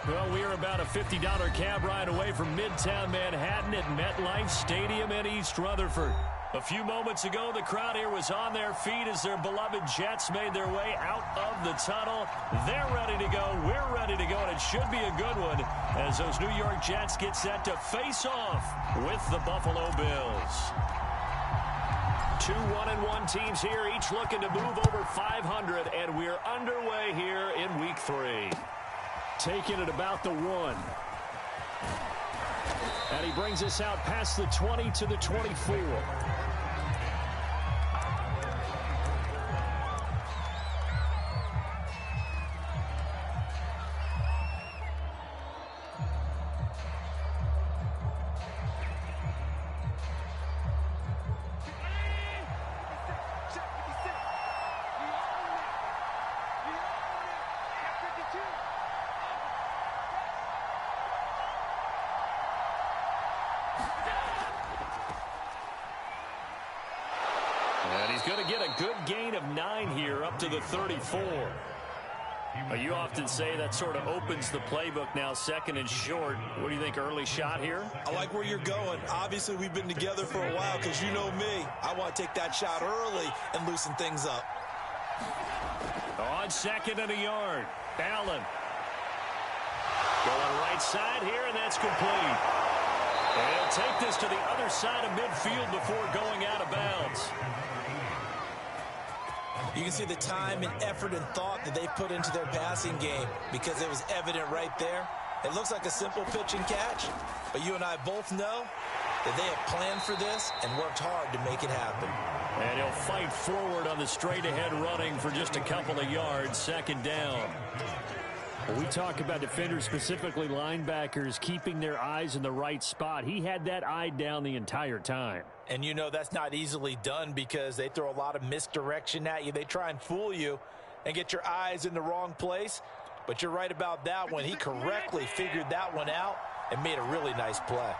Well, we are about a $50 cab ride away from Midtown Manhattan at MetLife Stadium in East Rutherford. A few moments ago, the crowd here was on their feet as their beloved Jets made their way out of the tunnel. They're ready to go. We're ready to go, and it should be a good one as those New York Jets get set to face off with the Buffalo Bills. Two 1-1 teams here, each looking to move over 500, and we're underway here in Week 3. Taking it about the 1. And he brings us out past the 20 to the 24. And he's going to get a good gain of 9 here up to the 34. You often say that sort of opens the playbook now, second and short. What do you think, early shot here? I like where you're going. Obviously, we've been together for a while because you know me. I want to take that shot early and loosen things up. On second and a yard, Allen. Going right side here, and that's complete. And he'll take this to the other side of midfield before going out of bounds. You can see the time and effort and thought that they put into their passing game because it was evident right there. It looks like a simple pitch and catch, but you and I both know that they have planned for this and worked hard to make it happen. And he'll fight forward on the straight-ahead running for just a couple of yards, second down. Well, we talk about defenders, specifically linebackers, keeping their eyes in the right spot. He had that eye down the entire time. And you know that's not easily done because they throw a lot of misdirection at you. They try and fool you and get your eyes in the wrong place. But you're right about that one. He correctly figured that one out and made a really nice play.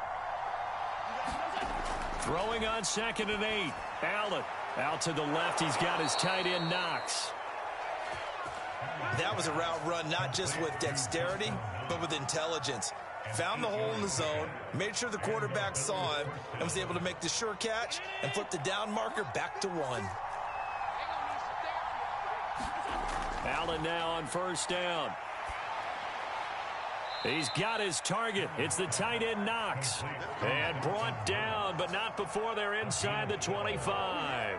Throwing on second and 8. Allen out to the left. He's got his tight end Knox. That was a route run not just with dexterity, but with intelligence. Found the hole in the zone, made sure the quarterback saw him, and was able to make the sure catch and flip the down marker back to 1. Allen now on first down. He's got his target. It's the tight end Knox. And brought down, but not before they're inside the 25.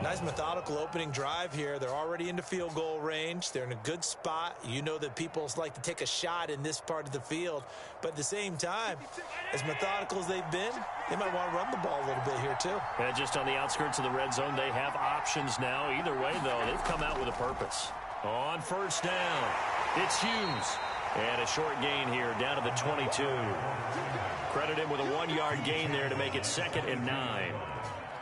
Nice methodical opening drive here. They're already into field goal range. They're in a good spot. You know that people like to take a shot in this part of the field. But at the same time, as methodical as they've been, they might want to run the ball a little bit here too. And just on the outskirts of the red zone, they have options now. Either way, though, they've come out with a purpose. On first down, it's Hughes. And a short gain here down to the 22. Credit him with a 1-yard gain there to make it second and 9.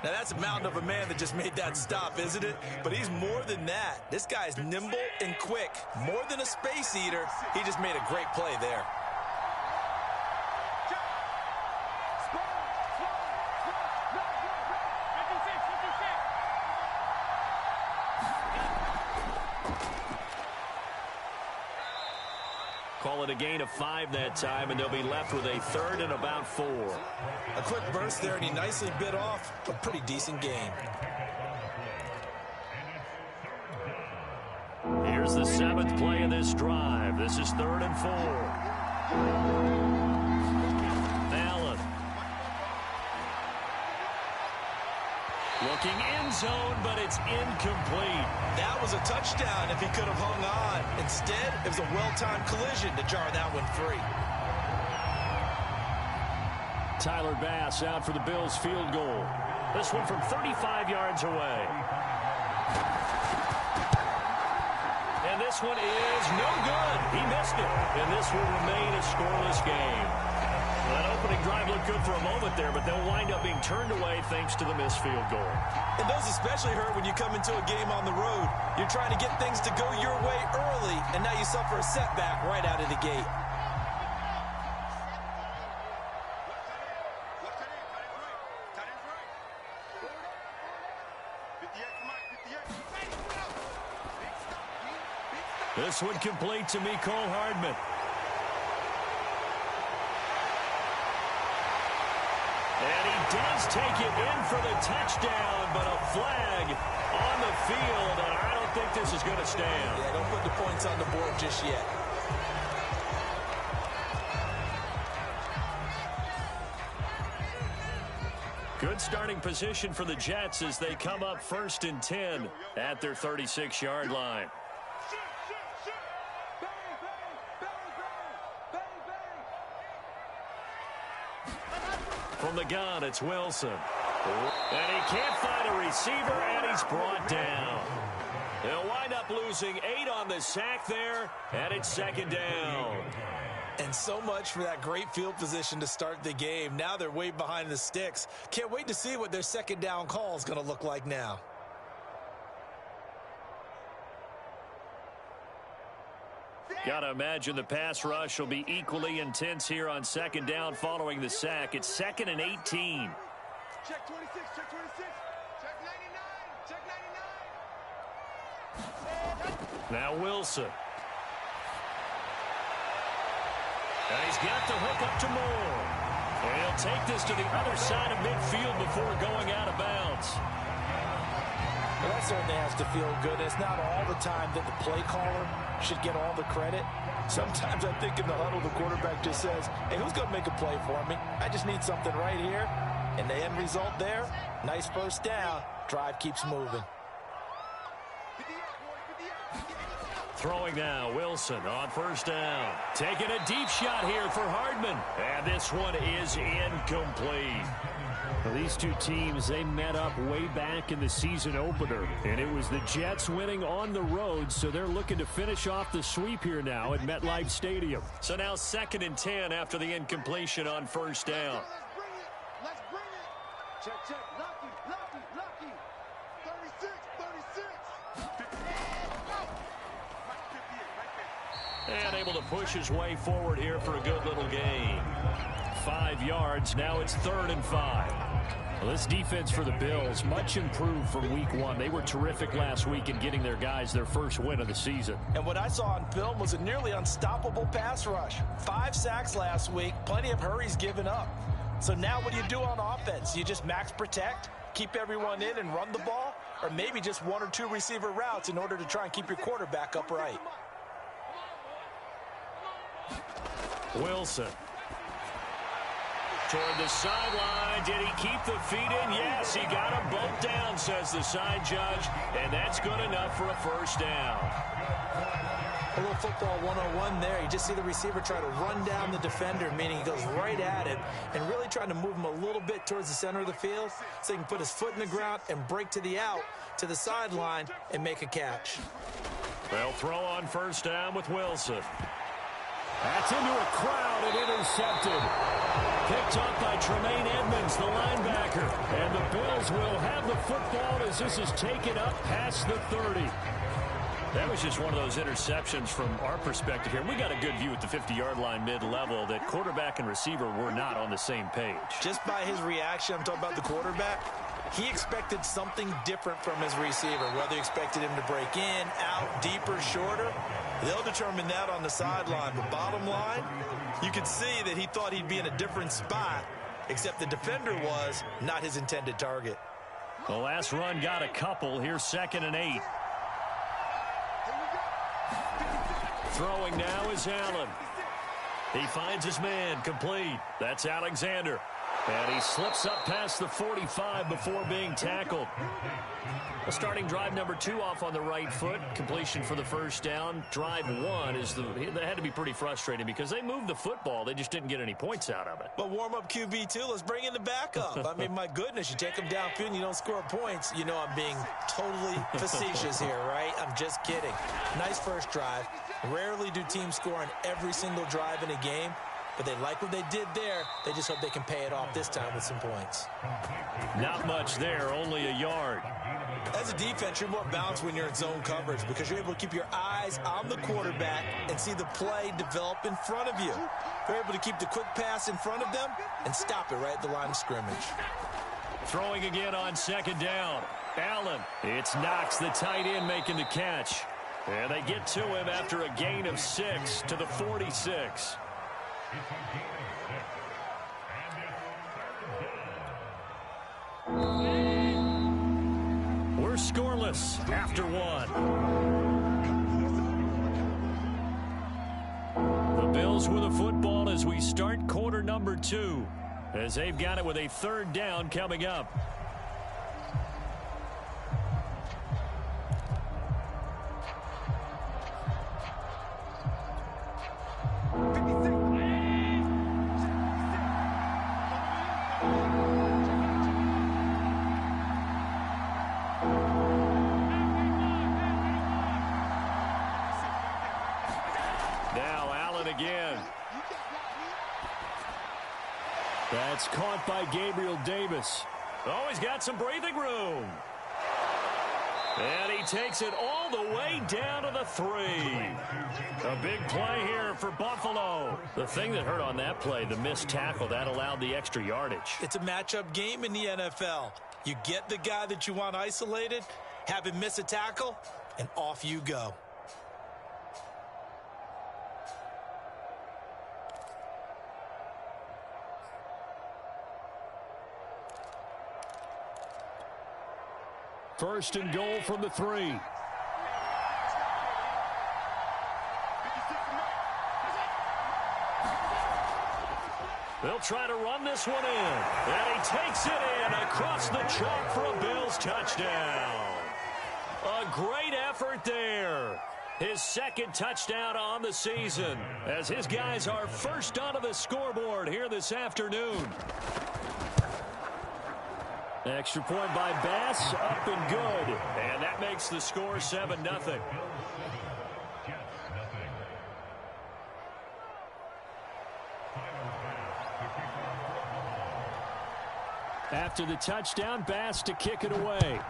Now, that's a mountain of a man that just made that stop, isn't it? But he's more than that. This guy's nimble and quick. More than a space eater, he just made a great play there. Call it a gain of 5 that time, and they'll be left with a third and about 4. A quick burst there, and he nicely bit off a pretty decent gain. Here's the 7th play of this drive. This is 3rd and 4. Allen. Looking end zone, but it's incomplete. That was a touchdown if he could have hung on. Instead, it was a well-timed collision to jar that one free. Tyler Bass out for the Bills field goal. This one from 35 yards away. And this one is no good. He missed it. And this will remain a scoreless game. That opening drive looked good for a moment there, but they'll wind up being turned away thanks to the missed field goal. And those especially hurt when you come into a game on the road. You're trying to get things to go your way early, and now you suffer a setback right out of the gate. This one complete to Mecole Hardman. And he does take it in for the touchdown, but a flag on the field, and I don't think this is going to stand. Yeah, don't put the points on the board just yet. Good starting position for the Jets as they come up 1st and 10 at their 36-yard line. From the gun, it's Wilson. And he can't find a receiver, and he's brought down. They'll wind up losing 8 on the sack there, and it's 2nd down. And so much for that great field position to start the game. Now they're way behind the sticks. Can't wait to see what their 2nd down call is going to look like now. Gotta imagine the pass rush will be equally intense here on 2nd down following the sack. It's 2nd and 18. Check 26, check 26, check 99, check 99. Now Wilson. And he's got the hook up to Moore. And he'll take this to the other side of midfield before going out of bounds. Well, that certainly has to feel good. It's not all the time that the play caller should get all the credit. Sometimes I think in the huddle, the quarterback just says, hey, who's going to make a play for me? I just need something right here. And the end result there, nice 1st down. Drive keeps moving. Throwing now, Wilson on 1st down. Taking a deep shot here for Hardman. And this one is incomplete. Well, these two teams, they met up way back in the season opener, and it was the Jets winning on the road, so they're looking to finish off the sweep here now at MetLife Stadium. So now 2nd and 10 after the incompletion on 1st down. Let's bring it. Check, check. Lucky, lucky, lucky. 36, 36. And able to push his way forward here for a good little gain. 5 yards. Now it's 3rd and 5. Well, this defense for the Bills, much improved from week 1. They were terrific last week in getting their guys their first win of the season. And what I saw on film was a nearly unstoppable pass rush. 5 sacks last week, plenty of hurries given up. So now what do you do on offense? You just max protect, keep everyone in and run the ball, or maybe just 1 or 2 receiver routes in order to try and keep your quarterback upright. Wilson. Toward the sideline. Did he keep the feet in? Yes, he got them both down, says the side judge. And that's good enough for a 1st down. A little football 101 there. You just see the receiver try to run down the defender, meaning he goes right at him and really trying to move him a little bit towards the center of the field so he can put his foot in the ground and break to the out, to the sideline, and make a catch. They'll throw on 1st down with Wilson. That's into a crowd and intercepted. Picked up by Tremaine Edmonds, the linebacker. And the Bills will have the football as this is taken up past the 30. That was just one of those interceptions from our perspective here. We got a good view at the 50-yard line mid-level that quarterback and receiver were not on the same page. Just by his reaction, I'm talking about the quarterback, he expected something different from his receiver, whether he expected him to break in, out, deeper, shorter. They'll determine that on the sideline. But bottom line, you could see that he thought he'd be in a different spot, except the defender was not his intended target. The last run got a couple. Here's 2nd and 8. Throwing now is Allen. He finds his man, complete. That's Alexander. And he slips up past the 45 before being tackled. Starting drive number 2 off on the right foot. Completion for the 1st down. Drive 1 is that had to be pretty frustrating because they moved the football. They just didn't get any points out of it. But warm-up QB2, let's bring in the backup. I mean, my goodness, you take them downfield and you don't score points. You know I'm being totally facetious here, right? I'm just kidding. Nice first drive. Rarely do teams score on every single drive in a game. But they like what they did there. They just hope they can pay it off this time with some points. Not much there, only a yard. As a defense, you're more balanced when you're in zone coverage because you're able to keep your eyes on the quarterback and see the play develop in front of you. You're able to keep the quick pass in front of them and stop it right at the line of scrimmage. Throwing again on 2nd down. Allen. It's Knox, the tight end, making the catch. And they get to him after a gain of 6 to the 46. We're scoreless after 1. The Bills with the football as we start quarter number 2, as they've got it with a 3rd down coming up. Again. That's caught by Gabriel Davis. Oh, he's got some breathing room. And he takes it all the way down to the 3. A big play here for Buffalo. The thing that hurt on that play, the missed tackle, that allowed the extra yardage. It's a matchup game in the NFL. You get the guy that you want isolated, have him miss a tackle, and off you go. First and goal from the 3. They'll try to run this one in. And he takes it in across the chalk for a Bills touchdown. A great effort there. His 2nd touchdown on the season, as his guys are first onto the scoreboard here this afternoon. Extra point by Bass, up and good. And that makes the score 7-0. After the touchdown, Bass to kick it away.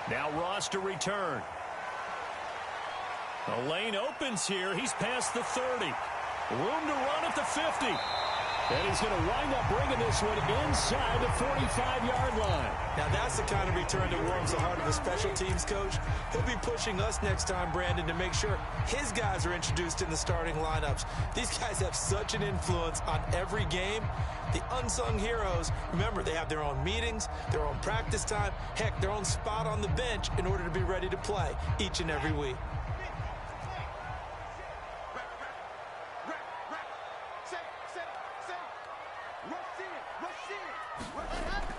Now Ross to return. The lane opens here. He's past the 30. Room to run at the 50. And he's going to wind up bringing this one inside the 45-yard line. Now that's the kind of return that warms the heart of a special teams coach. He'll be pushing us next time, Brandon, to make sure his guys are introduced in the starting lineups. These guys have such an influence on every game. The unsung heroes, remember, they have their own meetings, their own practice time, heck, their own spot on the bench in order to be ready to play each and every week.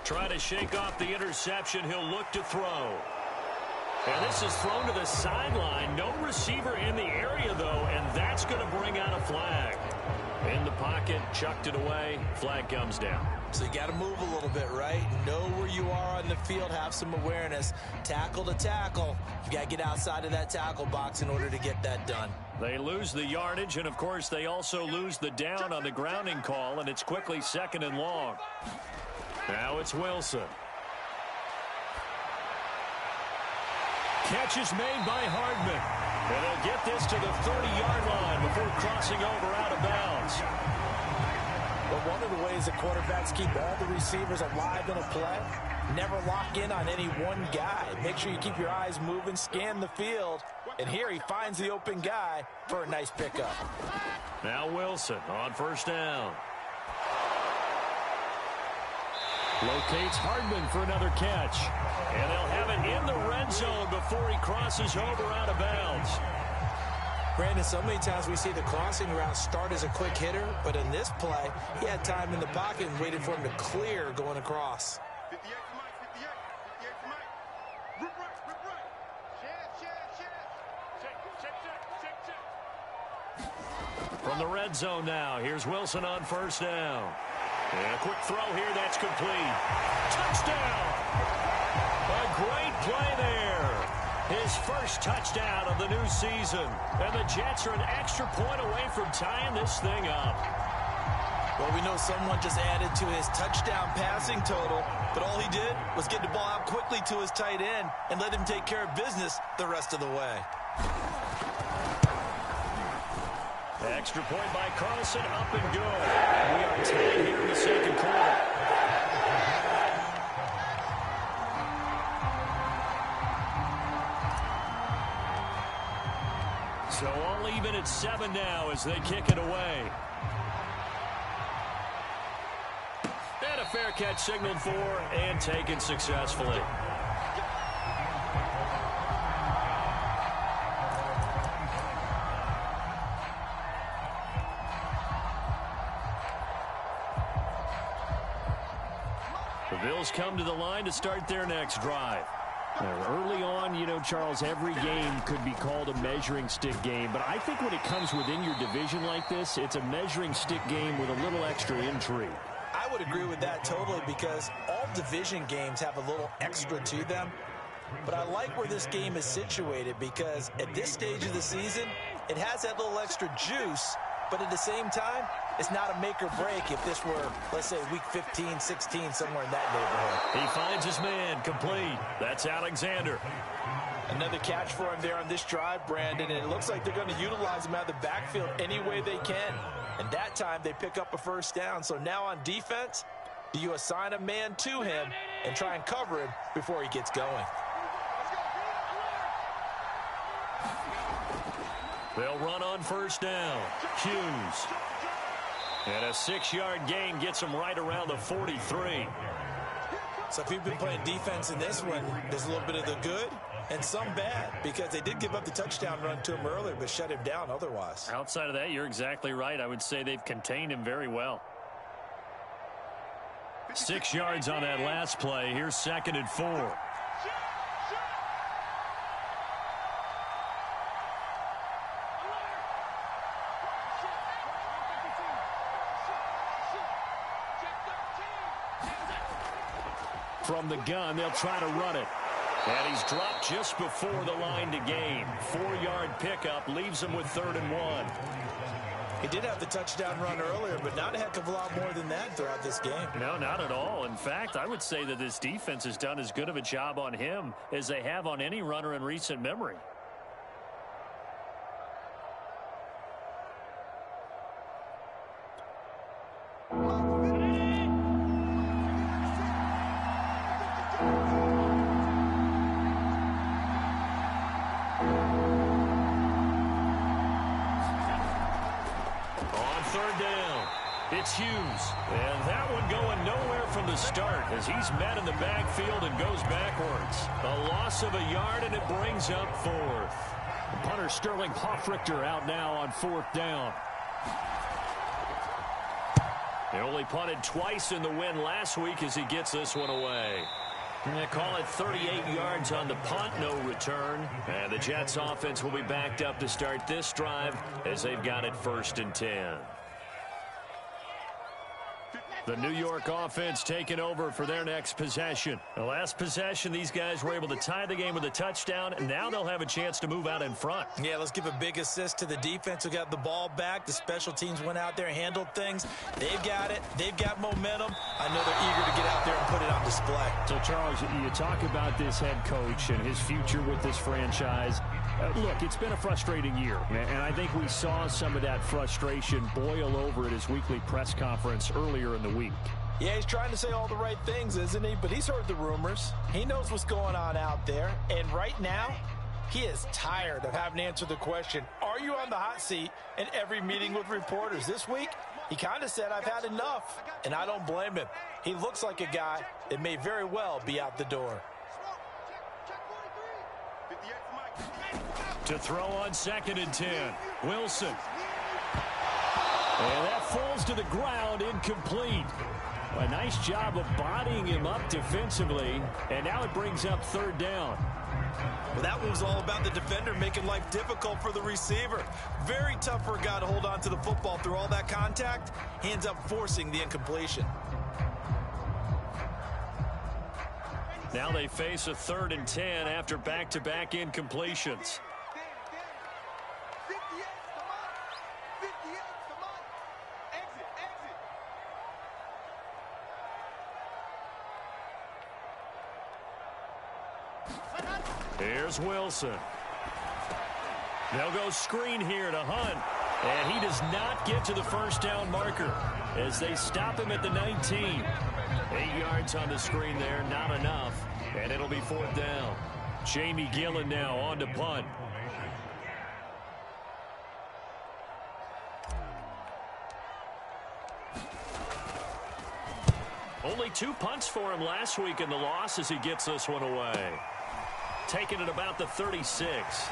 Try to shake off the interception. He'll look to throw. And this is thrown to the sideline. No receiver in the area, though, and that's going to bring out a flag. In the pocket, chucked it away. Flag comes down. So you got to move a little bit, right? Know where you are on the field. Have some awareness. Tackle to tackle. You got to get outside of that tackle box in order to get that done. They lose the yardage, and, of course, they also lose the down on the grounding call, and it's quickly 2nd and long. Now it's Wilson. Catch is made by Hardman. And they'll get this to the 30-yard line before crossing over out of bounds. But one of the ways that quarterbacks keep all the receivers alive in a play, never lock in on any one guy. Make sure you keep your eyes moving, scan the field. And here he finds the open guy for a nice pickup. Now Wilson on 1st down. Locates Hardman for another catch. And they'll have it in the red zone before he crosses over out of bounds. Brandon, so many times we see the crossing route start as a quick hitter, but in this play, he had time in the pocket and waited for him to clear going across. From the red zone now, here's Wilson on 1st down. And a quick throw here, that's complete. Touchdown! A great play there. His first touchdown of the new season. And the Jets are an extra point away from tying this thing up. Well, we know someone just added to his touchdown passing total, but all he did was get the ball out quickly to his tight end and let him take care of business the rest of the way. Extra point by Carlson, up and good. We are tied here in the 2nd quarter. So all even at 7 now as they kick it away. And a fair catch signaled for and taken successfully. The Bills come to the line to start their next drive. Early on, you know, Charles, every game could be called a measuring stick game. But I think when it comes within your division like this, it's a measuring stick game with a little extra intrigue. I would agree with that totally because all division games have a little extra to them. But I like where this game is situated because at this stage of the season, it has that little extra juice. But at the same time, it's not a make or break if this were, let's say, week 15, 16, somewhere in that neighborhood. He finds his man, complete. That's Alexander. Another catch for him there on this drive, Brandon, and it looks like they're going to utilize him out of the backfield any way they can. And that time, they pick up a first down. So now on defense, do you assign a man to him and try and cover him before he gets going? They'll run on first down. Hughes. And a 6-yard gain gets him right around the 43. So if you've been playing defense in this one, there's a little bit of the good and some bad because they did give up the touchdown run to him earlier but shut him down otherwise. Outside of that, you're exactly right. I would say they've contained him very well. 6 yards on that last play. Here's 2nd and 4. From the gun, they'll try to run it. And he's dropped just before the line to gain. 4-yard pickup leaves him with 3rd and 1. He did have the touchdown run earlier, but not a heck of a lot more than that throughout this game. No, not at all. In fact, I would say that this defense has done as good of a job on him as they have on any runner in recent memory. It's Hughes, and that one going nowhere from the start as he's met in the backfield and goes backwards. A loss of a yard, and it brings up 4th. The punter Sterling Hoffrichter out now on 4th down. They only punted twice in the win last week as he gets this one away. They call it 38 yards on the punt, no return. And the Jets offense will be backed up to start this drive as they've got it 1st and 10. The New York offense taking over for their next possession. The last possession, these guys were able to tie the game with a touchdown, and now they'll have a chance to move out in front. Yeah, let's give a big assist to the defense who got the ball back. The special teams went out there and handled things. They've got it. They've got momentum. I know they're eager to get out there and put it on display. So, Charles, you talk about this head coach and his future with this franchise. Look, it's been a frustrating year, and I think we saw some of that frustration boil over at his weekly press conference earlier in the week. Yeah, he's trying to say all the right things, isn't he? But he's heard the rumors. He knows what's going on out there. And right now, he is tired of having to answer the question, are you on the hot seat in every meeting with reporters? This week, he kind of said, I've had enough, and I don't blame him. He looks like a guy that may very well be out the door. To throw on 2nd and 10. Wilson. And that falls to the ground, incomplete. A nice job of bodying him up defensively, and now it brings up 3rd down. Well, that one was all about the defender making life difficult for the receiver. Very tough for a guy to hold on to the football through all that contact. He ends up forcing the incompletion. Now they face a 3rd and 10 after back-to-back incompletions. Here's Wilson. They'll go screen here to Hunt. And he does not get to the first down marker as they stop him at the 19. 8 yards on the screen there, not enough. And it'll be 4th down. Jamie Gillen now on to punt. Only 2 punts for him last week in the loss as he gets this one away. Taking it about the 36.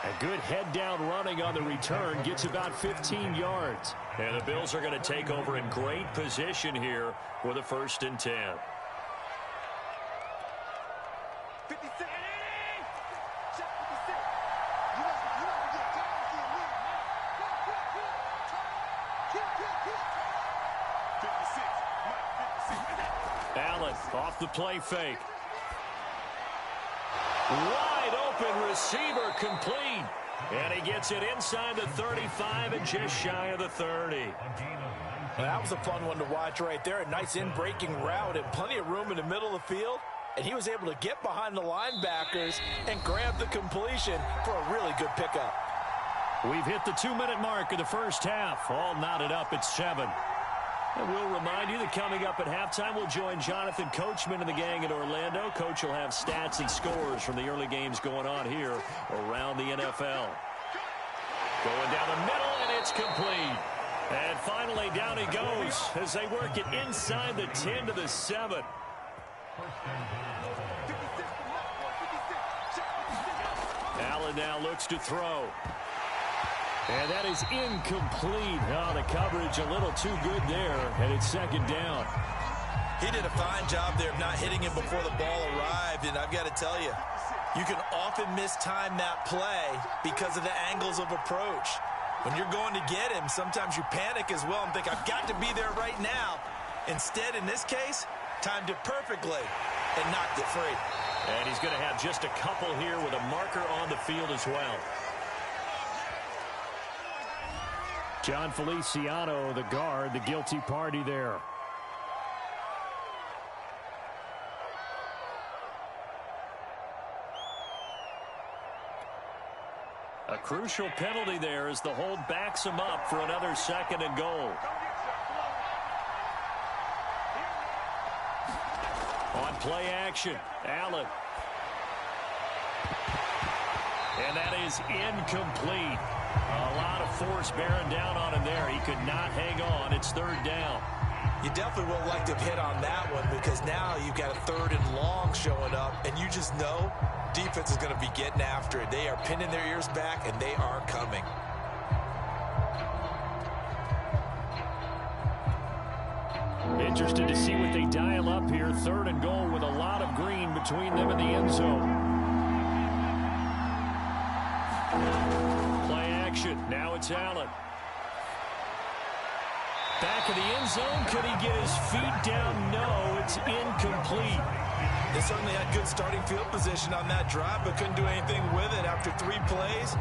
A good head-down running on the return gets about 15 yards. And the Bills are going to take over in great position here with a 1st and 10. 56. Check 56. You guys can get down and see a lead. Quick. 56. Allen off the play fake. Wide open receiver complete. And he gets it inside the 35 and just shy of the 30. Well, that was a fun one to watch right there. A nice in-breaking route and plenty of room in the middle of the field. And he was able to get behind the linebackers and grab the completion for a really good pickup. We've hit the 2-minute mark of the first half. All knotted up at 7. And we'll remind you that coming up at halftime, we'll join Jonathan Coachman and the gang in Orlando. Coach will have stats and scores from the early games going on here around the NFL. Going down the middle, and it's complete. And finally, down he goes as they work it inside the 10 to the 7. Allen now looks to throw. And that is incomplete. Oh, the coverage a little too good there, and it's 2nd down. He did a fine job there of not hitting him before the ball arrived, and I've got to tell you, you can often mistime that play because of the angles of approach. When you're going to get him, sometimes you panic as well and think, I've got to be there right now. Instead, in this case, timed it perfectly and knocked it free. And he's going to have just a couple here with a marker on the field as well. John Feliciano, the guard, the guilty party there. A crucial penalty there as the hold backs him up for another 2nd and goal. On play action, Allen. And that is incomplete. A lot of force bearing down on him there. He could not hang on. It's 3rd down. You definitely would like to hit on that one because now you've got a 3rd and long showing up, and you just know defense is going to be getting after it. They are pinning their ears back, and they are coming. Interested to see what they dial up here. 3rd and goal with a lot of green between them and the end zone. Play action. Now it's Allen. Back of the end zone. Could he get his feet down? No, it's incomplete. They certainly had good starting field position on that drive, but couldn't do anything with it after 3 plays.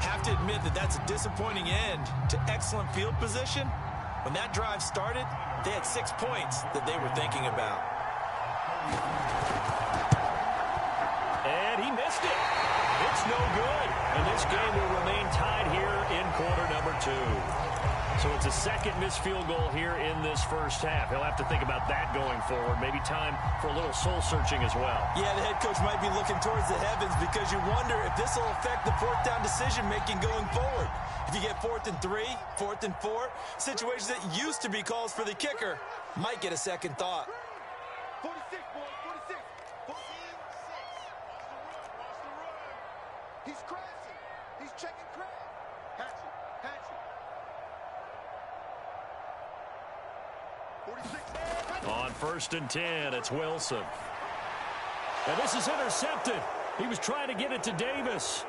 Have to admit that that's a disappointing end to excellent field position. When that drive started, they had 6 points that they were thinking about. And he missed it. It's no good. And this game will remain tied here in quarter number 2. So it's a 2nd missed field goal here in this first half. He'll have to think about that going forward. Maybe time for a little soul-searching as well. Yeah, the head coach might be looking towards the heavens because you wonder if this will affect the 4th down decision-making going forward. If you get 4th and 3, 4th and 4, situations that used to be calls for the kicker might get a second thought. 46, boys, 46. 46. Watch the run. He's crashing. He's checking crash. Hatch it. 46. On 1st and 10, it's Wilson. And this is intercepted. He was trying to get it to Davis.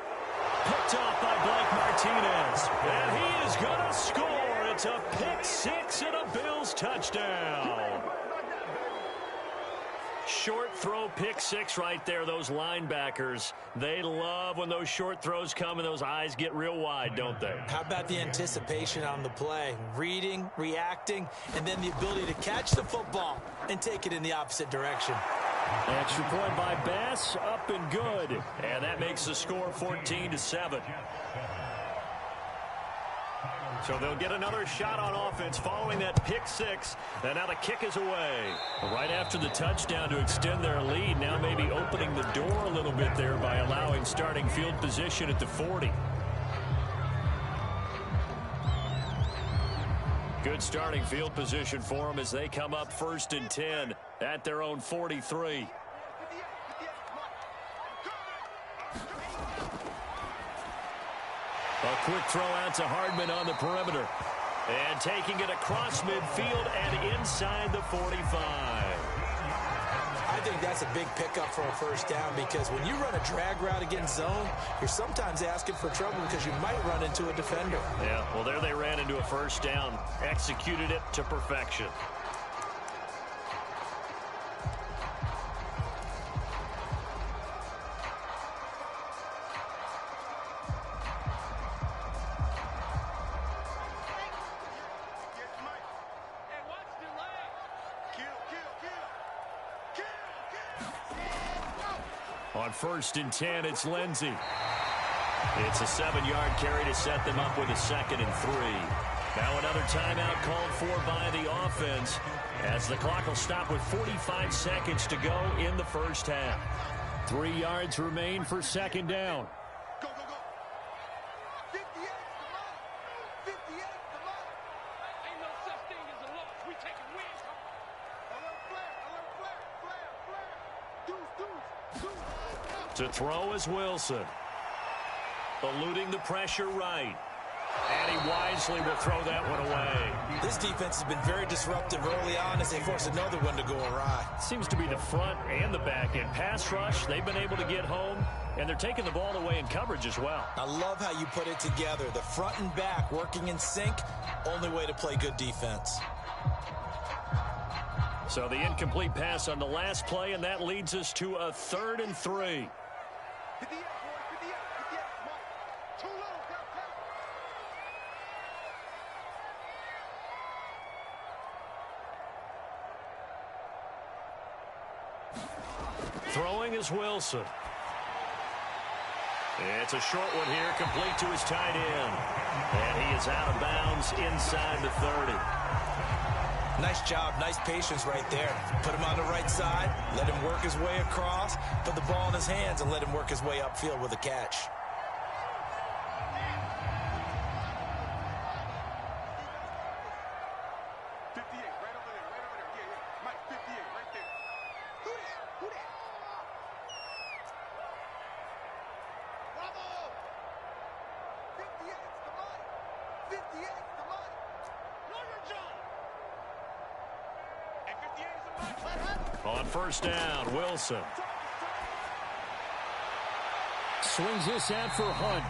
Picked off by Blake Martinez. And he is going to score. It's a pick 6 and a Bills touchdown. Short throw, pick 6 right there. Those linebackers, they love when those short throws come and those eyes get real wide, don't they? How about the anticipation on the play? Reading, reacting, and then the ability to catch the football and take it in the opposite direction. Extra point by Bass, up and good. And that makes the score 14-7. So they'll get another shot on offense following that pick 6. And now the kick is away. Right after the touchdown to extend their lead. Now maybe opening the door a little bit there by allowing starting field position at the 40. Good starting field position for them as they come up 1st and 10 at their own 43. A quick throw out to Hardman on the perimeter. And taking it across midfield and inside the 45. I think that's a big pickup for a first down because when you run a drag route against zone, you're sometimes asking for trouble because you might run into a defender. Yeah, well, there they ran into a first down. Executed it to perfection. On 1st and 10, it's Lindsey. It's a 7-yard carry to set them up with a 2nd and 3. Now another timeout called for by the offense as the clock will stop with 45 seconds to go in the first half. 3 yards remain for 2nd down. Go, go, go. 58, come on. 58, come on. Ain't no such thing as a loss. We taking wins. Alert flare, flare. Deuce. To throw is Wilson. Eluding the pressure right. And he wisely will throw that one away. This defense has been very disruptive early on as they force another one to go awry. Seems to be the front and the back end. Pass rush, they've been able to get home, and they're taking the ball away in coverage as well. I love how you put it together. The front and back working in sync, only way to play good defense. So the incomplete pass on the last play, and that leads us to a 3rd and 3. 58, boys, 58. Come on. Too low, Throwing is Wilson. It's a short one here, complete to his tight end. And he is out of bounds inside the 30. Nice job, nice patience right there. Put him on the right side, let him work his way across, put the ball in his hands, and let him work his way upfield with a catch. On 1st down, Wilson. Swings this out for Hunt.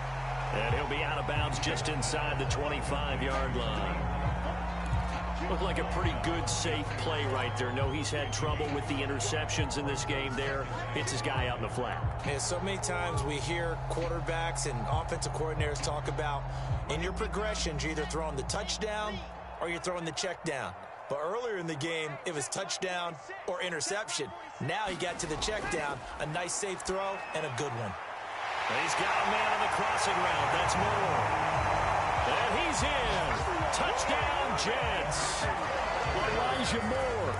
And he'll be out of bounds just inside the 25-yard line. Looked like a pretty good, safe play right there. No, he's had trouble with the interceptions in this game there. Hits his guy out in the flat. Yeah, so many times we hear quarterbacks and offensive coordinators talk about in your progressions, you're either throwing the touchdown or you're throwing the check down. But earlier in the game, it was touchdown or interception. Now he got to the check down, a nice safe throw, and a good one. He's got a man on the crossing route. That's Moore. And he's in. Touchdown, Jets. Elijah Moore.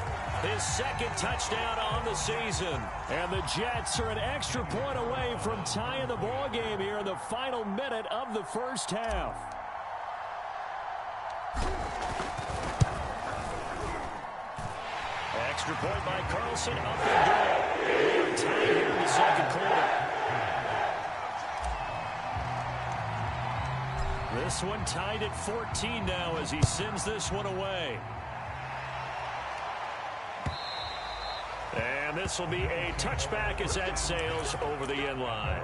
His 2nd touchdown on the season. And the Jets are an extra point away from tying the ball game here in the final minute of the first half. Extra point by Carlson, up and good. We are tied here in the 2nd quarter. This one tied at 14 now as he sends this one away. And this will be a touchback as that sails over the end line.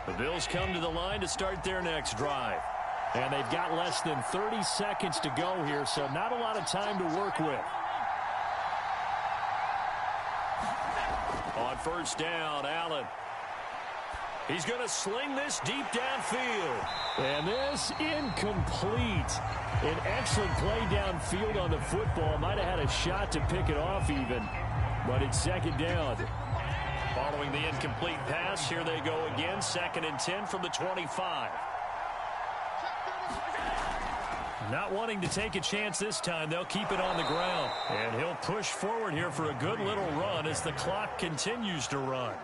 The Bills come to the line to start their next drive. And they've got less than 30 seconds to go here, so not a lot of time to work with. On 1st down, Allen. He's going to sling this deep downfield. And this incomplete. An excellent play downfield on the football. Might have had a shot to pick it off even, but it's 2nd down. Following the incomplete pass, here they go again. 2nd and 10 from the 25. Not wanting to take a chance this time, they'll keep it on the ground. And he'll push forward here for a good little run as the clock continues to run.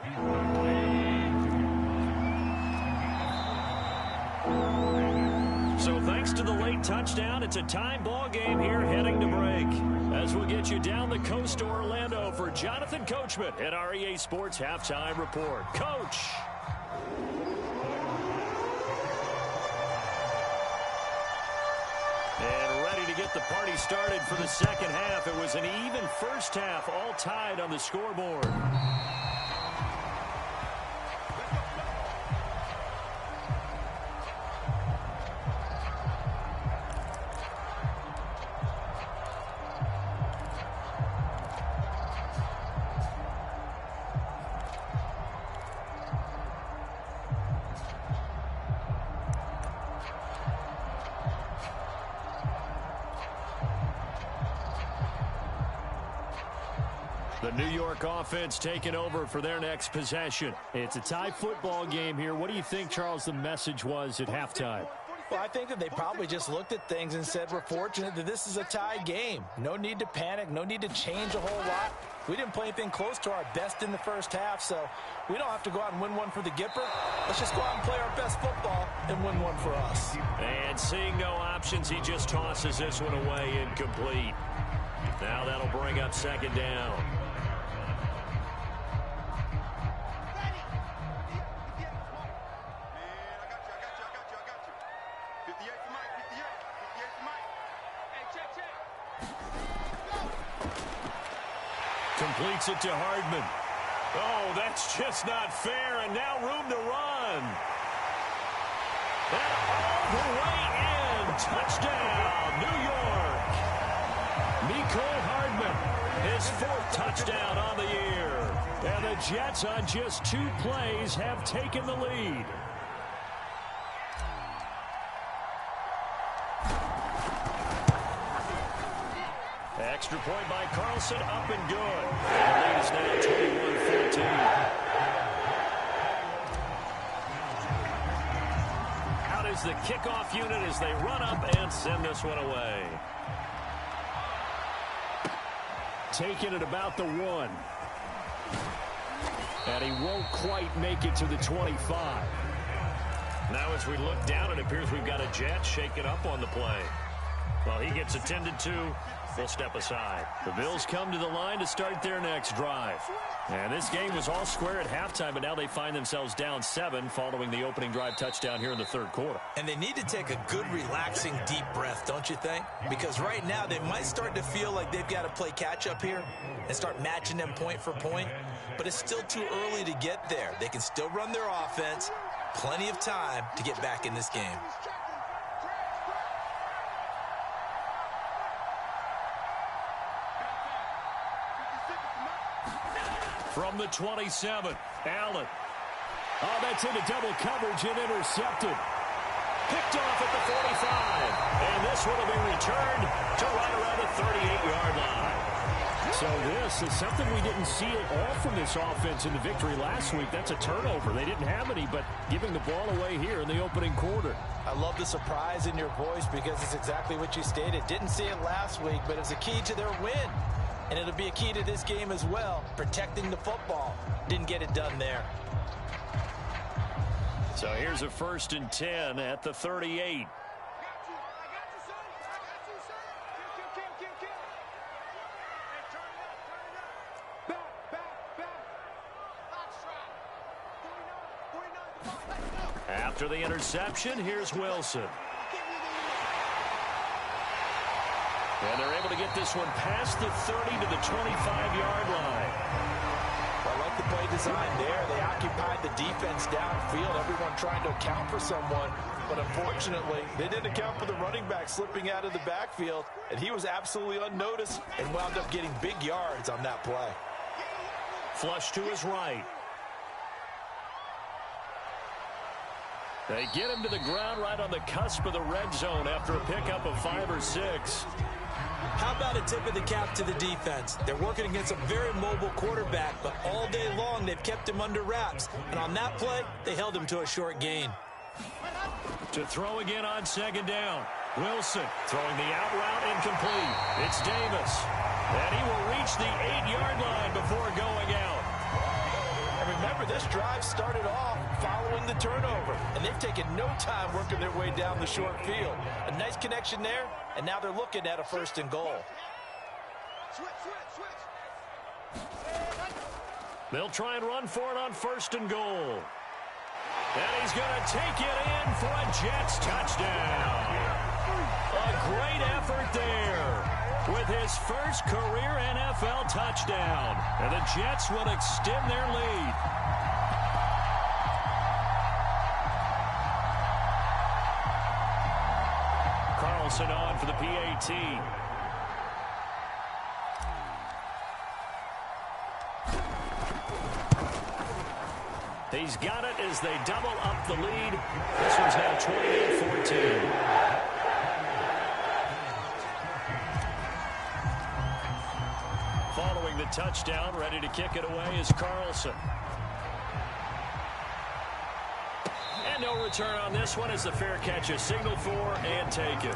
So thanks to the late touchdown, it's a time ball game here heading to break. As we'll get you down the coast to Orlando for Jonathan Coachman at our EA Sports Halftime Report. Coach. And ready to get the party started for the second half. It was an even first half, all tied on the scoreboard. The New York offense taking over for their next possession. It's a tie football game here. What do you think, Charles, the message was at halftime? Well, I think that they probably just looked at things and said, we're fortunate that this is a tie game. No need to panic. No need to change a whole lot. We didn't play anything close to our best in the first half, so we don't have to go out and win one for the Gipper. Let's just go out and play our best football and win one for us. And seeing no options, he just tosses this one away incomplete. Now that'll bring up second down. Completes it to Hardman. Oh, that's just not fair, and now room to run. And all the way in. Touchdown, New York. Mecole Hardman, his fourth touchdown on the year. And the Jets on just 2 plays have taken the lead. Extra point by Carlson, up and good. And the lead is now 21-14. Out is the kickoff unit as they run up and send this one away. Taking it about the 1. And he won't quite make it to the 25. Now as we look down, it appears we've got a Jet shaking up on the play. Well, he gets attended to. We'll step aside. The Bills come to the line to start their next drive. And this game was all square at halftime, but now they find themselves down 7 following the opening drive touchdown here in the third quarter. And they need to take a good, relaxing, deep breath, don't you think? Because right now they might start to feel like they've got to play catch-up here and start matching them point for point. But it's still too early to get there. They can still run their offense. Plenty of time to get back in this game. From the 27, Allen. Oh, that's into double coverage and intercepted. Picked off at the 45. And this one will be returned to right around the 38-yard line. So this is something we didn't see at all from this offense in the victory last week. That's a turnover. They didn't have any, but giving the ball away here in the opening quarter. I love the surprise in your voice because it's exactly what you stated. Didn't see it last week, but it's a key to their win. And it'll be a key to this game as well, protecting the football. Didn't get it done there. So here's a 1st and 10 at the 38. After the interception, here's Wilson. And they're able to get this one past the 30 to the 25-yard line. I like the play design there. They occupied the defense downfield, everyone trying to account for someone. But unfortunately, they didn't account for the running back slipping out of the backfield. And he was absolutely unnoticed and wound up getting big yards on that play. Flush to his right. They get him to the ground right on the cusp of the red zone after a pickup of 5 or 6. How about a tip of the cap to the defense? They're working against a very mobile quarterback, but all day long they've kept him under wraps. And on that play, they held him to a short gain. To throw again on second down. Wilson throwing the out route incomplete. It's Davis. And he will reach the 8-yard line before going out. And remember, this drive started off following the turnover. And they've taken no time working their way down the short field. A nice connection there, and now they're looking at a 1st and goal. They'll try and run for it on 1st and goal. And he's going to take it in for a Jets touchdown. A great effort there with his first career NFL touchdown. And the Jets will extend their lead. Carlson on for the PAT. He's got it as they double up the lead. This one's now 28-14. Following the touchdown, ready to kick it away is Carlson. And no return on this one as the fair catch is signaled for and taken.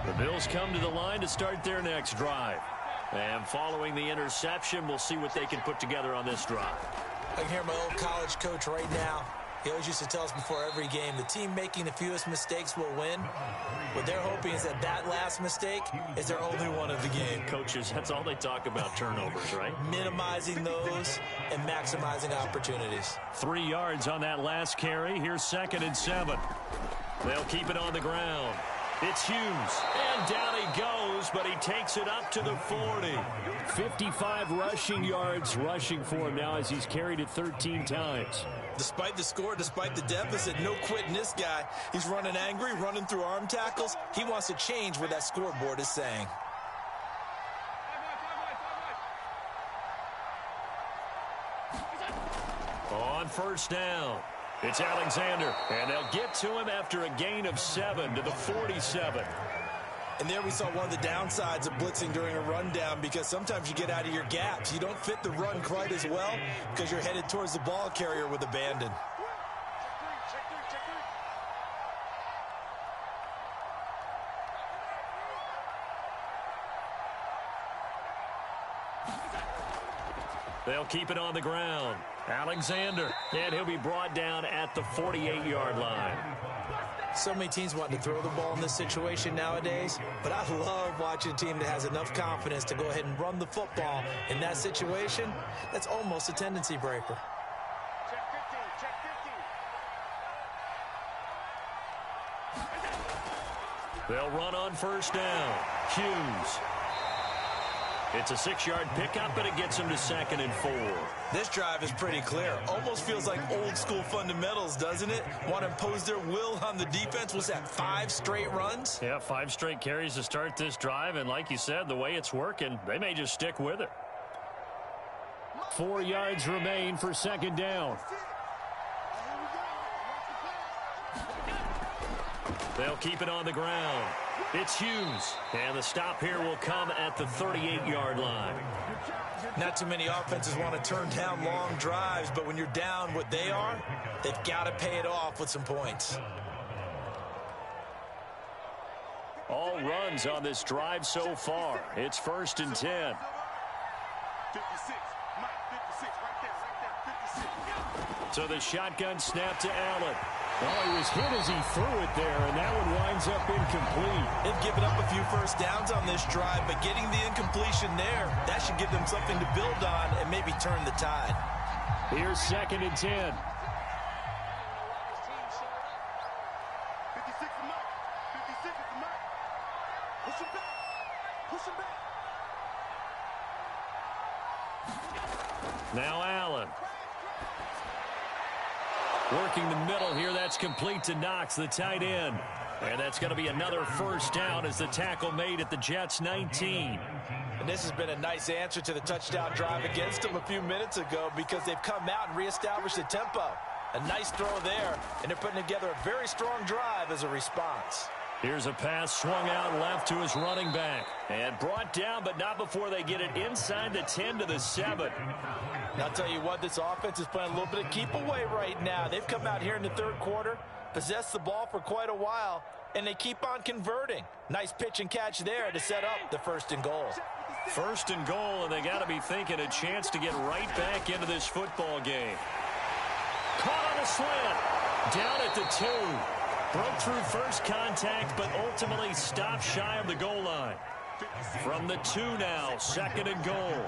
The Bills come to the line to start their next drive. And following the interception, we'll see what they can put together on this drive. I can hear my old college coach right now. He always used to tell us before every game, the team making the fewest mistakes will win. What they're hoping is that that last mistake is their only one of the game. Coaches, that's all they talk about, turnovers, right? Minimizing those and maximizing opportunities. 3 yards on that last carry. Here's 2nd and 7. They'll keep it on the ground. It's Hughes, and down he goes, but he takes it up to the 40. 55 rushing yards rushing for him now as he's carried it 13 times. Despite the score, despite the deficit, no quitting this guy. He's running angry, running through arm tackles. He wants to change what that scoreboard is saying. On 1st down. It's Alexander, and they'll get to him after a gain of 7 to the 47. And there we saw one of the downsides of blitzing during a rundown, because sometimes you get out of your gaps. You don't fit the run quite as well because you're headed towards the ball carrier with abandon. They'll keep it on the ground. Alexander, and he'll be brought down at the 48-yard line. So many teams want to throw the ball in this situation nowadays, but I love watching a team that has enough confidence to go ahead and run the football in that situation. That's almost a tendency breaker. Check 15, check 15. They'll run on 1st down. Hughes. It's a 6-yard pickup, but it gets him to 2nd and 4. This drive is pretty clear. Almost feels like old school fundamentals, doesn't it? Want to impose their will on the defense. Was that 5 straight runs? Yeah, 5 straight carries to start this drive, and like you said, the way it's working, they may just stick with it. 4 yards remain for 2nd down. They'll keep it on the ground. It's Hughes, and the stop here will come at the 38-yard line. Not too many offenses want to turn down long drives, but when you're down what they are, they've got to pay it off with some points. All runs on this drive so far. It's 1st and 10. 56, Mike, 56, right there, 56. So the shotgun snap to Allen. Oh, he was hit as he threw it there, and that one winds up incomplete. They've given up a few first downs on this drive, but getting the incompletion there, that should give them something to build on and maybe turn the tide. Here's 2nd and 10. 56 is Mike. 56 is Mike. Push him back. Push him back. Now Allen. Working the middle here, that's complete to Knox, the tight end. And that's going to be another 1st down as the tackle made at the Jets' 19. And this has been a nice answer to the touchdown drive against them a few minutes ago, because they've come out and reestablished the tempo. A nice throw there, and they're putting together a very strong drive as a response. Here's a pass swung out left to his running back. And brought down, but not before they get it inside the 10 to the 7. And I'll tell you what, this offense is playing a little bit of keep away right now. They've come out here in the third quarter, possessed the ball for quite a while, and they keep on converting. Nice pitch and catch there to set up the 1st and goal. 1st and goal, and they got to be thinking a chance to get right back into this football game. Caught on a slant. Down at the 2. Broke through first contact, but ultimately stopped shy of the goal line. From the 2 now, 2nd and goal.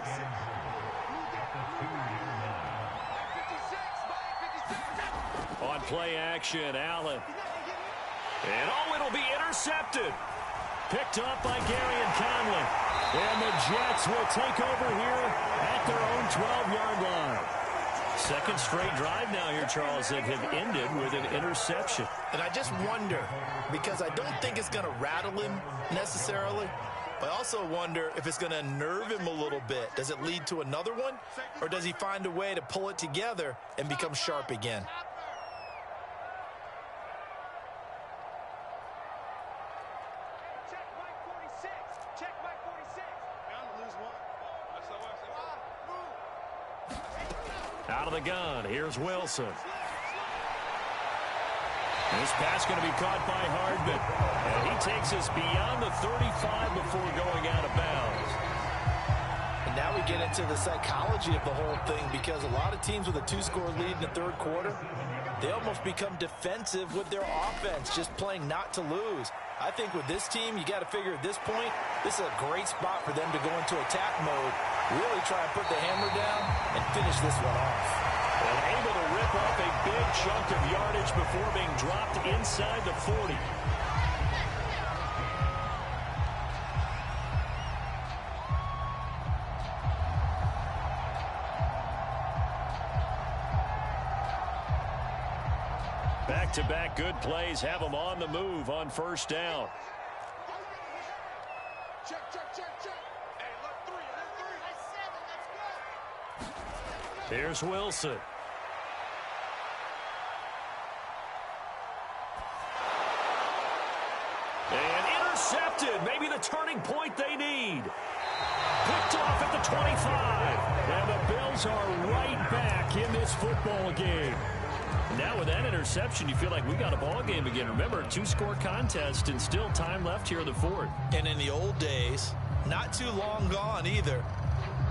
On play action, Allen. And it'll be intercepted. Picked up by Gary and Conley. And the Jets will take over here at their own 12-yard line. 2nd straight drive now here, Charles, that have ended with an interception. And I just wonder, because I don't think it's going to rattle him necessarily, but I also wonder if it's going to nerve him a little bit. Does it lead to another one, or does he find a way to pull it together and become sharp again? Out of the gun, here's Wilson. This pass going to be caught by Hardman. And he takes us beyond the 35 before going out of bounds. And now we get into the psychology of the whole thing, because a lot of teams with a 2-score lead in the third quarter, they almost become defensive with their offense, just playing not to lose. I think with this team, you got to figure at this point, this is a great spot for them to go into attack mode, really try and put the hammer down and finish this one off. And able to rip off a big chunk of yardage before being dropped inside the 40. Back-to-back good plays have them on the move on 1st down. Check. Hey, look, 3. Here's Wilson. And intercepted. Maybe the turning point they need. Picked off at the 25. And the Bills are right back in this football game. Now with that interception, you feel like we got a ball game again. Remember, a 2-score contest and still time left here in the 4th. And in the old days, not too long gone either,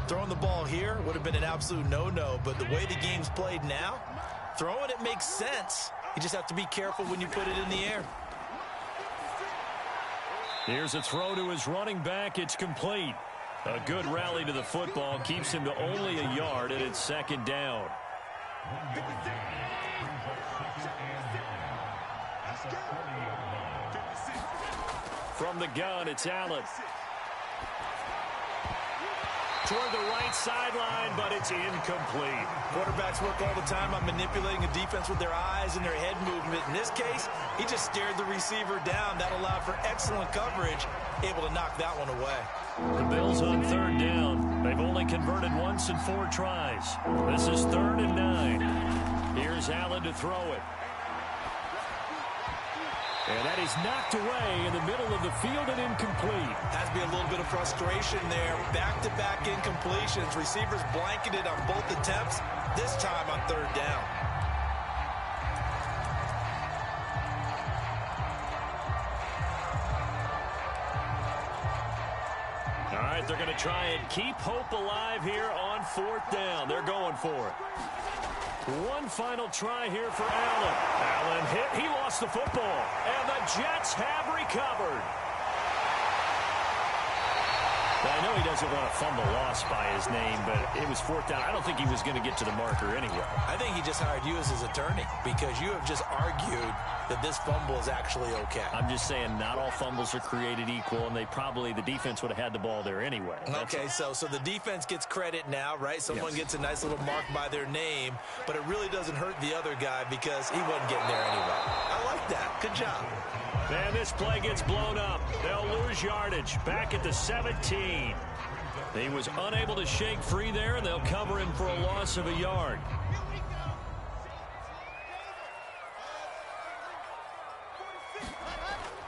throwing the ball here would have been an absolute no-no. But the way the game's played now, throwing it makes sense. You just have to be careful when you put it in the air. Here's a throw to his running back. It's complete. A good rally to the football keeps him to only a yard, and it's 2nd down. From the gun, it's Allen. Toward the right sideline, but it's incomplete. Quarterbacks work all the time on manipulating a defense with their eyes and their head movement. In this case, he just stared the receiver down. That allowed for excellent coverage, able to knock that one away. The Bills on 3rd down. They've only converted once in 4 tries. This is 3rd and 9. Here's Allen to throw it. And that is knocked away in the middle of the field and incomplete. Has to be a little bit of frustration there. Back-to-back incompletions. Receivers blanketed on both attempts, this time on 3rd down. All right, they're going to try and keep hope alive here on 4th down. They're going for it. One final try here for Allen. Allen hit. He lost the football. And the Jets have recovered. Now, I know he doesn't want to fumble loss by his name, but it was 4th down. I don't think he was going to get to the marker anyway. I think he just hired you as his attorney because you have just argued that this fumble is actually okay. I'm just saying not all fumbles are created equal, and the defense would have had the ball there anyway. Okay, so the defense gets credit now, right? Someone gets a nice little mark by their name, but it really doesn't hurt the other guy because he wasn't getting there anyway. I like that. Good job. And this play gets blown up. They'll lose yardage. Back at the 17. He was unable to shake free there, and they'll cover him for a loss of a yard.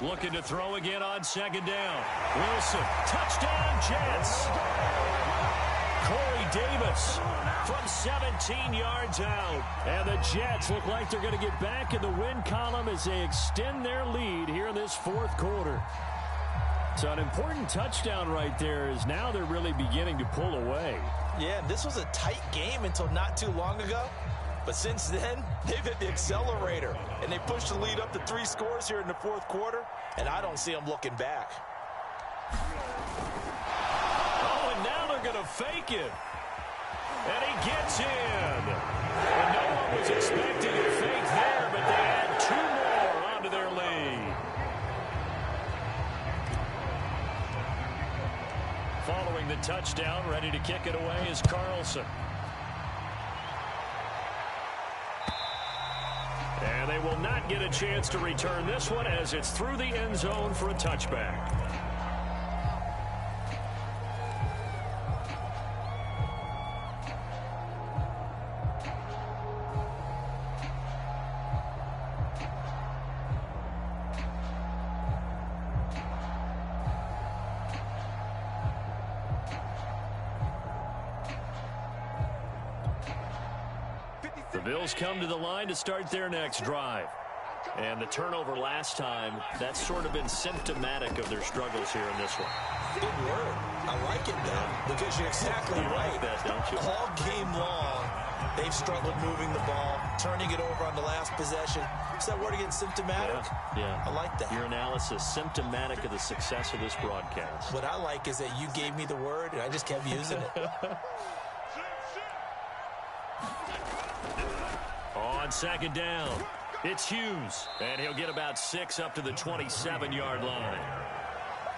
Looking to throw again on second down. Wilson, touchdown Jets. Corey Davis from 17 yards out. And the Jets look like they're going to get back in the win column as they extend their lead here in this fourth quarter. So an important touchdown right there is now they're really beginning to pull away. Yeah, this was a tight game until not too long ago. But since then, they've hit the accelerator, and they pushed the lead up to 3 scores here in the fourth quarter, and I don't see them looking back. Oh, and now they're going to fake it. And he gets in. And no one was expecting a fake there, but they add 2 more onto their lead. Following the touchdown, ready to kick it away is Carlson. And they will not get a chance to return this one as it's through the end zone for a touchback. The Bills come to the line to start their next drive. And the turnover last time, that's sort of been symptomatic of their struggles here in this one. Good word. I like it, though, because you're exactly right. Like that, don't you? All game long, they've struggled moving the ball, turning it over on the last possession. Is that word again, symptomatic? Yeah. I like that. Your analysis, symptomatic of the success of this broadcast. What I like is that you gave me the word, and I just kept using it. On second down, it's Hughes, and he'll get about 6 up to the 27-yard line.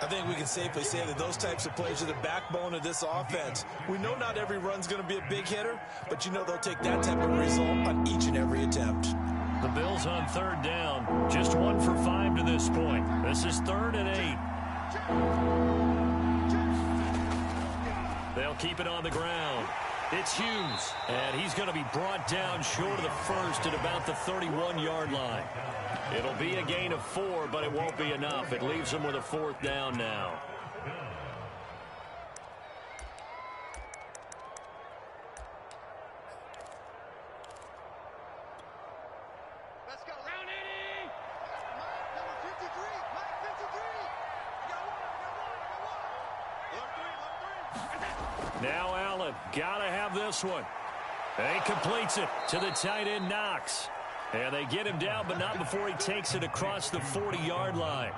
I think we can safely say that those types of plays are the backbone of this offense. We know not every run's going to be a big hitter, but you know they'll take that type of result on each and every attempt. The Bills on third down, just 1 for 5 to this point. This is 3rd and 8. They'll keep it on the ground. It's Hughes, and he's going to be brought down short of the first at about the 31-yard line. It'll be a gain of 4, but it won't be enough. It leaves them with a 4th down now. Let's go. Round 80. Mike, number 53. Mike, 53. I got one. Now Allen, got to have this one. And he completes it to the tight end, Knox. And they get him down, but not before he takes it across the 40-yard line.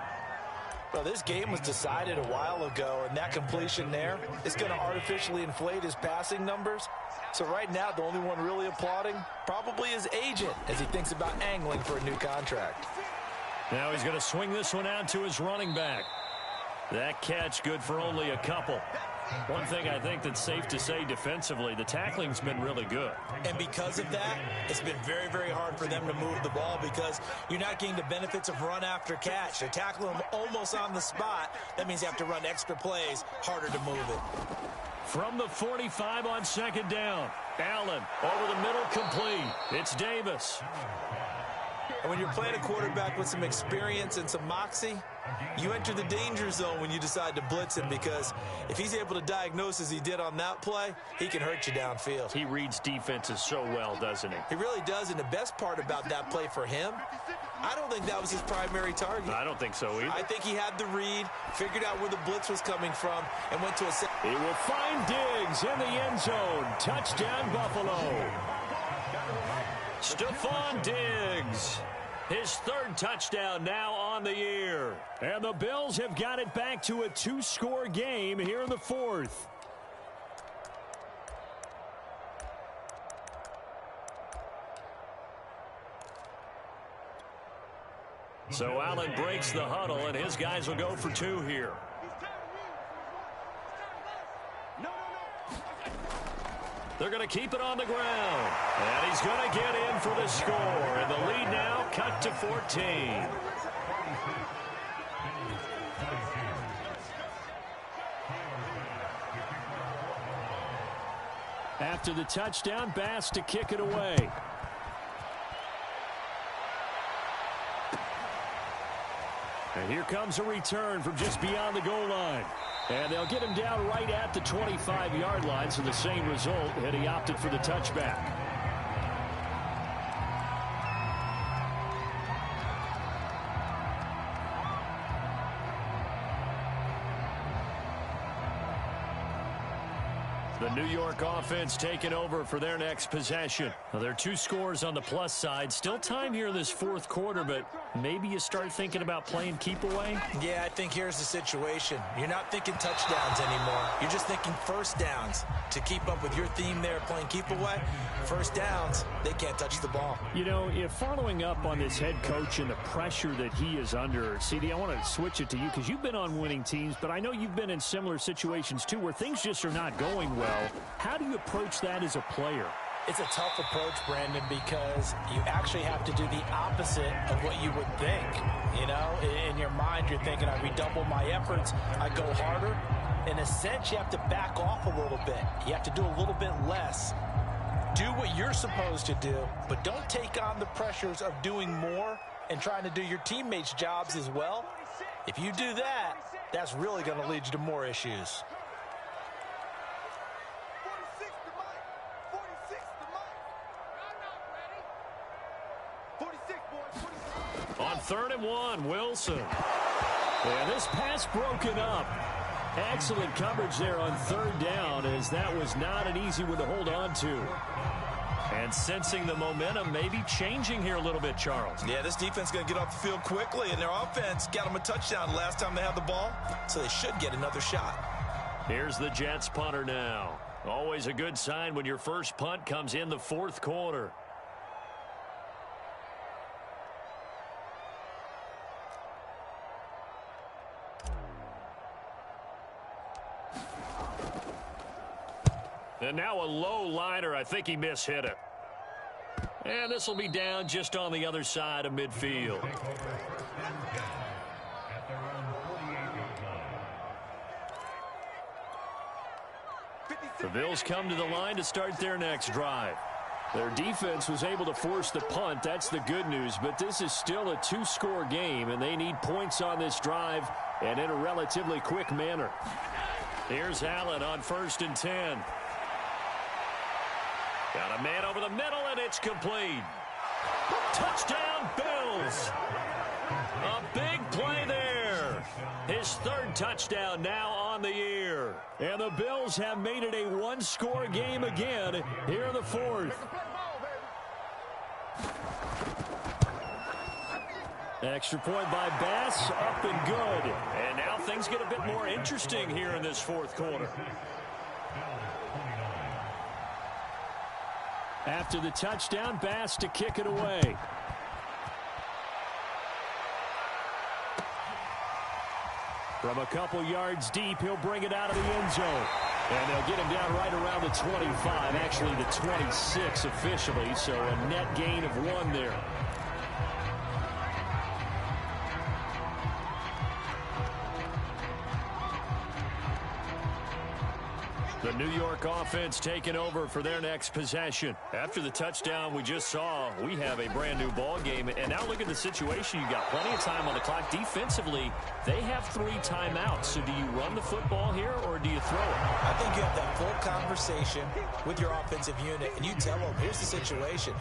Well, this game was decided a while ago, and that completion there is going to artificially inflate his passing numbers. So right now, the only one really applauding probably his agent as he thinks about angling for a new contract. Now he's going to swing this one out to his running back. That catch good for only a couple. One thing I think that's safe to say defensively, the tackling's been really good. And because of that, it's been very, very hard for them to move the ball because you're not getting the benefits of run after catch. They're tackling them almost on the spot. That means you have to run extra plays, harder to move it. From the 45 on second down, Allen over the middle, complete. It's Davis. And when you're playing a quarterback with some experience and some moxie, you enter the danger zone when you decide to blitz him because if he's able to diagnose as he did on that play, he can hurt you downfield. He reads defenses so well, doesn't he? He really does, and the best part about that play for him, I don't think that was his primary target. I don't think so either. I think he had the read, figured out where the blitz was coming from, and went to a... He will find Diggs in the end zone. Touchdown, Buffalo. Stephon Diggs. His 3rd touchdown now on the year. And the Bills have got it back to a 2-score game here in the 4th. So Allen breaks the huddle, and his guys will go for 2 here. They're going to keep it on the ground. And he's going to get in for the score. And the lead now cut to 14. After the touchdown, Bass to kick it away. And here comes a return from just beyond the goal line. And they'll get him down right at the 25-yard line, so the same result, and he opted for the touchback. The New York offense taking over for their next possession. Now, there are 2 scores on the plus side. Still time here in this fourth quarter, but maybe you start thinking about playing keep away? Yeah, I think here's the situation. You're not thinking touchdowns anymore. You're just thinking first downs. To keep up with your theme there, playing keep away, first downs, they can't touch the ball. You know, if following up on this head coach and the pressure that he is under, CD, I want to switch it to you because you've been on winning teams, but I know you've been in similar situations too where things just are not going well. How do you approach that as a player? It's a tough approach, Brandon, because you actually have to do the opposite of what you would think. You know, in your mind, you're thinking, I redouble my efforts, I go harder. In a sense, you have to back off a little bit. You have to do a little bit less. Do what you're supposed to do, but don't take on the pressures of doing more and trying to do your teammates' jobs as well. If you do that, that's really going to lead you to more issues. 46 to Mike. 46 to Mike. 46, boys. 46. On 3rd and 1, Wilson. And this pass broken up. Excellent coverage there on 3rd down, as that was not an easy one to hold on to. And sensing the momentum maybe changing here a little bit, Charles. Yeah, this defense is going to get off the field quickly, and their offense got them a touchdown last time they had the ball, so they should get another shot. Here's the Jets punter now. Always a good sign when your first punt comes in the fourth quarter. And now a low liner. I think he mishit it. And this will be down just on the other side of midfield. The Bills come to the line to start their next drive. Their defense was able to force the punt. That's the good news. But this is still a 2-score game, and they need points on this drive and in a relatively quick manner. Here's Allen on 1st and 10. Got a man over the middle, and it's complete. Touchdown, Bills. A big play there. His 3rd touchdown now on the year. And the Bills have made it a 1-score game again here in the 4th. Extra point by Bass, up and good. And now things get a bit more interesting here in this 4th quarter. After the touchdown, Bass to kick it away. From a couple yards deep, he'll bring it out of the end zone. And they'll get him down right around the 25, actually the 26 officially, so a net gain of 1 there. The New York offense taking over for their next possession. After the touchdown we just saw, we have a brand new ball game. And now look at the situation. You've got plenty of time on the clock. Defensively, they have 3 timeouts. So do you run the football here or do you throw it? I think you have that full conversation with your offensive unit, and you tell them, here's the situation.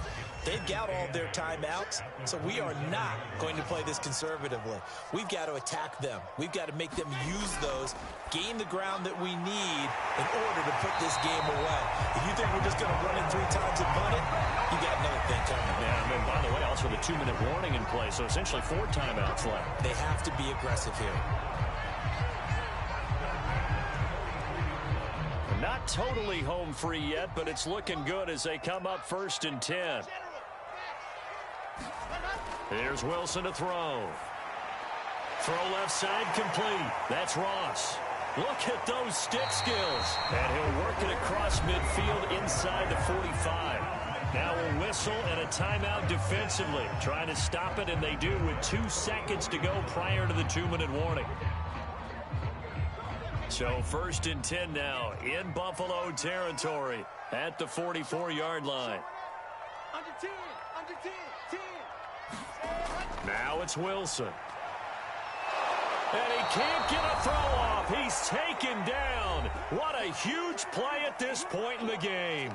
They've got all their timeouts, so we are not going to play this conservatively. We've got to attack them. We've got to make them use those, gain the ground that we need in order to put this game away. If you think we're just going to run it 3 times and punt it, you got another thing coming. Yeah, and by the way, also the 2-minute warning in play, so essentially 4 timeouts left. They have to be aggressive here. Not totally home free yet, but it's looking good as they come up 1st and 10. Here's Wilson to throw. Throw left side complete. That's Ross. Look at those stick skills. And he'll work it across midfield inside the 45. Now a whistle and a timeout defensively. Trying to stop it, and they do with 2 seconds to go prior to the 2-minute warning. So 1st and 10 now in Buffalo territory at the 44-yard line. Under 10, under 10, 10. Now it's Wilson. And he can't get a throw off. He's taken down. What a huge play at this point in the game.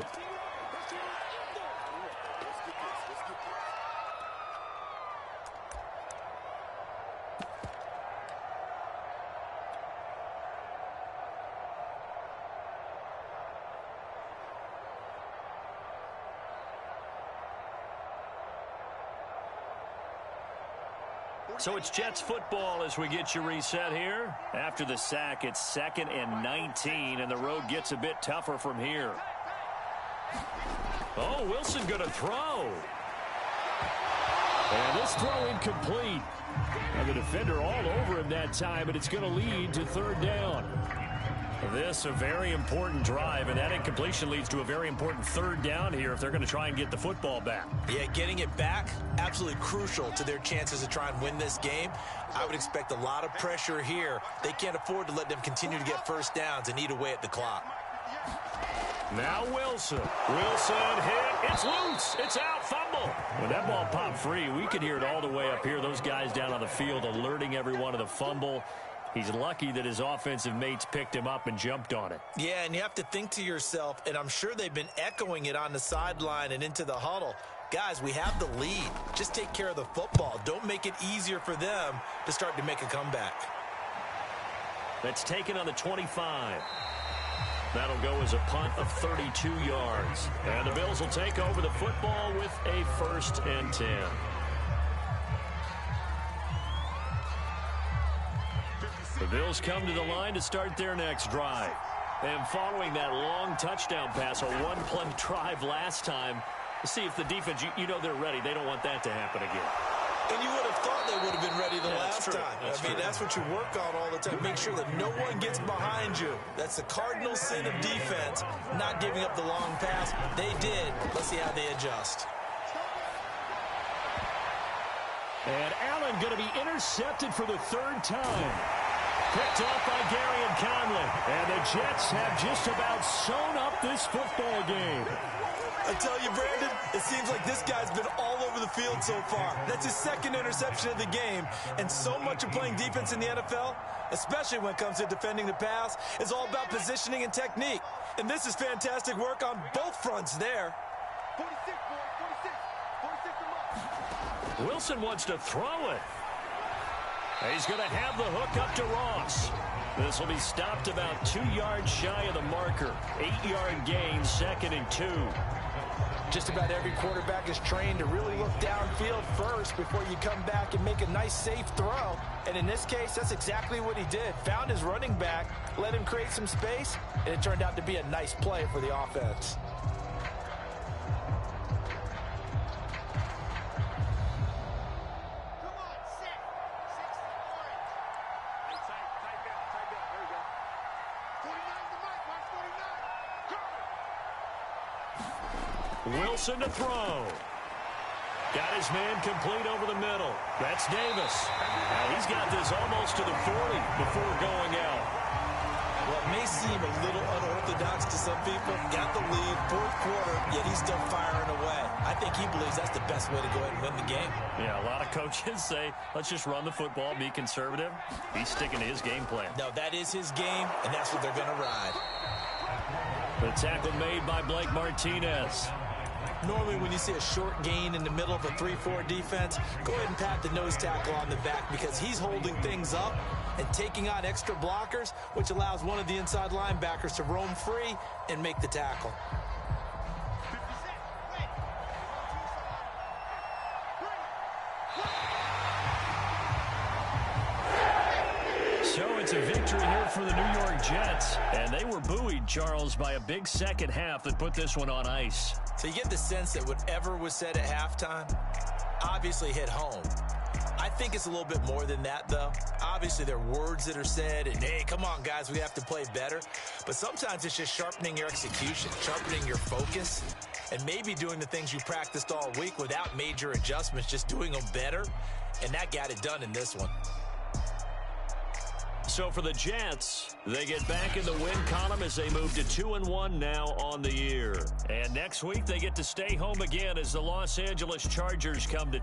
So it's Jets football as we get you reset here. After the sack, it's 2nd and 19, and the road gets a bit tougher from here. Oh, Wilson going to throw. And this throw incomplete. And the defender all over him that time, but it's going to lead to 3rd down. This a very important drive, and that incompletion leads to a very important 3rd down here if they're going to try and get the football back. Yeah, getting it back, absolutely crucial to their chances to try and win this game. I would expect a lot of pressure here. They can't afford to let them continue to get first downs and eat away at the clock. Now Wilson. Wilson hit. It's loose. It's out. Fumble. When that ball popped free, we could hear it all the way up here. Those guys down on the field alerting everyone of the fumble. He's lucky that his offensive mates picked him up and jumped on it. Yeah, and you have to think to yourself, and I'm sure they've been echoing it on the sideline and into the huddle. Guys, we have the lead. Just take care of the football. Don't make it easier for them to start to make a comeback. That's taken on the 25. That'll go as a punt of 32 yards. And the Bills will take over the football with a 1st and 10. The Bills come to the line to start their next drive. And following that long touchdown pass, a one-play drive last time, see if the defense, you know they're ready. They don't want that to happen again. And you would have thought they would have been ready the last time. That's what you work on all the time. Make sure that no one gets behind you. That's the cardinal sin of defense, not giving up the long pass. They did. Let's see how they adjust. And Allen going to be intercepted for the 3rd time. Picked off by Gary and Conley. And the Jets have just about sewn up this football game. I tell you, Brandon, it seems like this guy's been all over the field so far. That's his 2nd interception of the game. And so much of playing defense in the NFL, especially when it comes to defending the pass, is all about positioning and technique. And this is fantastic work on both fronts there. 46, boys, 46. 46 to Wilson wants to throw it. He's going to have the hook up to Ross. This will be stopped about 2 yards shy of the marker. 8-yard gain, 2nd and 2. Just about every quarterback is trained to really look downfield first before you come back and make a nice, safe throw. And in this case, that's exactly what he did. Found his running back, let him create some space, and it turned out to be a nice play for the offense. Wilson to throw. Got his man complete over the middle. That's Davis. Now he's got this almost to the 40 before going out. Well, it may seem a little unorthodox to some people. Got the lead, 4th quarter, yet he's still firing away. I think he believes that's the best way to go ahead and win the game. Yeah, a lot of coaches say, let's just run the football, be conservative. He's sticking to his game plan. No, that is his game, and that's what they're going to ride. The tackle made by Blake Martinez. Normally when you see a short gain in the middle of a 3-4 defense, go ahead and pat the nose tackle on the back because he's holding things up and taking on extra blockers, which allows one of the inside linebackers to roam free and make the tackle. So it's a victory here for the New York Jets. And they were buoyed, Charles, by a big second half that put this one on ice. So you get the sense that whatever was said at halftime obviously hit home. I think it's a little bit more than that, though. Obviously, there are words that are said, and, hey, come on, guys, we have to play better. But sometimes it's just sharpening your execution, sharpening your focus, and maybe doing the things you practiced all week without major adjustments, just doing them better. And that got it done in this one. So for the Jets, they get back in the win column as they move to 2-1 now on the year. And next week, they get to stay home again as the Los Angeles Chargers come to